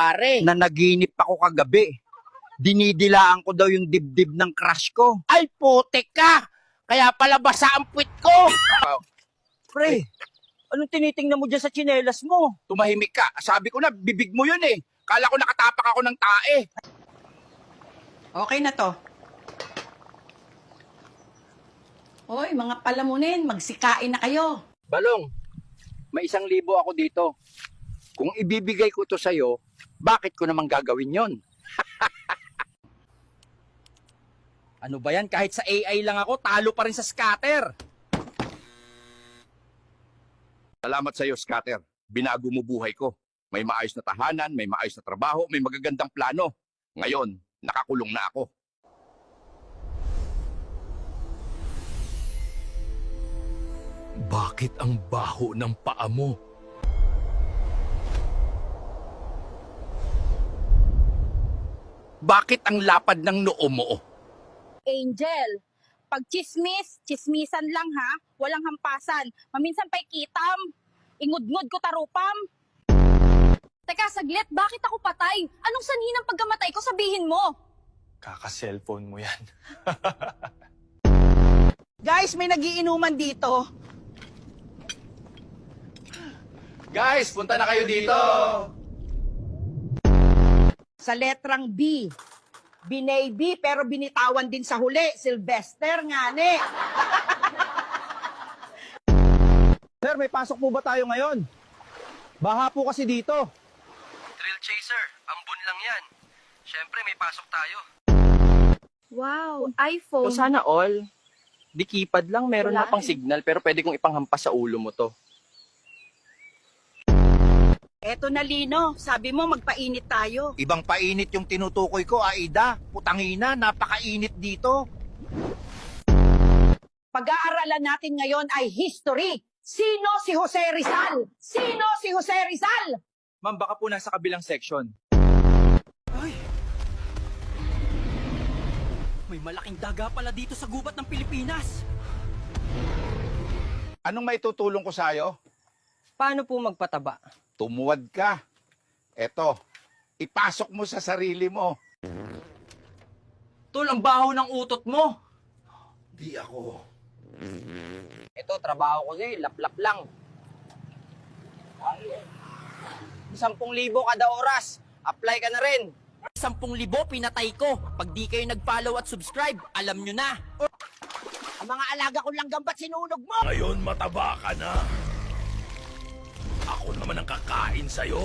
Pare, na naginip ako kagabi. Dinidilaan ko daw yung dibdib ng crush ko. ay putik ka! Kaya pala basa ang puwit ko! Pre, anong tinitingnan mo dyan sa tsinelas mo? Tumahimik ka. Sabi ko na, bibig mo yun eh. Kala ko nakatapak ako ng tae. Okay na to. Hoy, mga palamunin, magsikain na kayo. Balong, may 1,000 ako dito. Kung ibibigay ko to sa'yo, bakit ko naman gagawin yon? Ano ba yan? Kahit sa AI lang ako, talo pa rin sa scatter. Salamat sa iyo, scatter. Binago mo buhay ko. May maayos na tahanan, may maayos na trabaho, may magagandang plano. Ngayon, nakakulong na ako. Bakit ang baho ng paa mo? Bakit ang lapad ng noo mo? Angel, pag chismis, chismisan lang ha, walang hampasan. Maminsan pa'y kitam, ingudngud ko tarupam. Teka, saglit, bakit ako patay? Anong sanhi ng pagkamatay ko, sabihin mo? Kaka-cellphone mo yan. Guys, may nagiinuman dito. Guys, punta na kayo dito! Sa letrang B. Binay-B pero binitawan din sa huli. Sylvester nga ne. Sir, may pasok po ba tayo ngayon? Baha po kasi dito. Thrill Chaser, ambon lang yan. Siyempre, may pasok tayo. Wow, O iPhone. sana all. Di keypad lang, meron Wala na pang signal, pero pwede kong ipanghampas sa ulo mo to. Eto na Lino, sabi mo magpainit tayo. Ibang painit yung tinutukoy ko, Aida. Putangina, napakainit dito. Pag-aaralan natin ngayon ay history. Sino si Jose Rizal? Sino si Jose Rizal? Ma'am, baka po nasa kabilang section. May malaking daga pala dito sa gubat ng Pilipinas. Anong maitutulong ko sa'yo? Paano po magpataba? Tumuwad ka. Eto, ipasok mo sa sarili mo. Tol, ang baho ng utot mo. Di ako. Ito, trabaho ko sa'yo, lap-lap lang. 10,000 kada oras. Apply ka na rin. 10,000 pinatay ko. Pag di kayo nag-follow at subscribe, alam nyo na. Ang mga alaga ko lang gambat sinunog mo. Ngayon mataba ka na. Ako naman ang kakain sa'yo.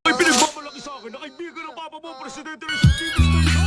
Ay, pinagmamalaki sa akin na kaibigan ng papa mo, Presidente Rizal G.